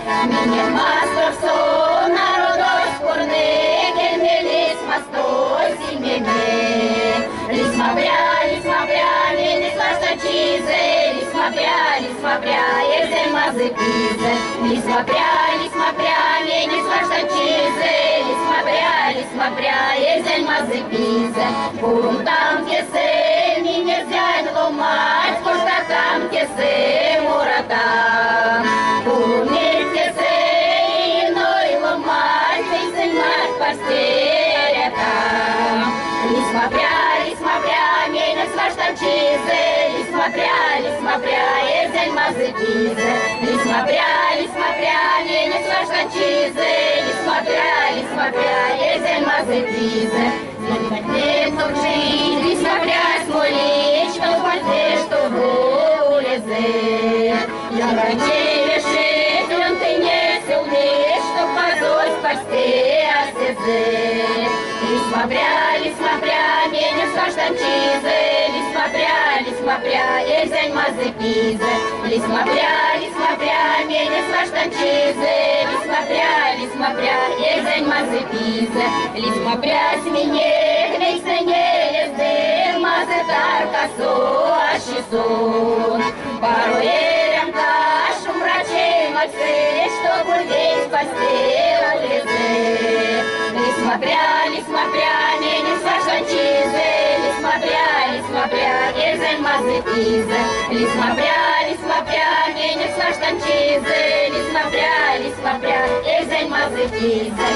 Minha mastor so narodos porne, que me lis mastos и меме. Лис мапря, не слашта чизе, лис мапря, езель мазы пизе. Лис мапря, не слашта чизе, лис мапря, езель мазы пизе. Пурум там кесе, ми не взять ломать, кошта там кесе, мурата. Пурум не кесе, иной ломать, езель мать постерета. Лис мапря, меня слашта чизе, лис мапря, езель мазы пизе. Лис мапря, меня слашта чизе, лис мапря, езель мазы пизе. Небо жить, лис мапря, смолить, что пальте, что улезе. Я раньше решить, он ты не силнешь, что позой спасти осезе. Лис мапря, меня слашта чизе, лис мапря, езель мазы пизе. Лис мапря, меня слашта чизе, лис мапря, езель мазы пизе. Лис мапря, смене, гнейся не езде, мазы тарка со, ашисо. Порой ерем кашу, мрачей мальцы, чтобы весь постель улезе. Лис мапря, меня слашта чизе, лис мапря, езель мазы пизе. Лис мапря, меня слашта чизе, лис мапря, езель мазы пизе.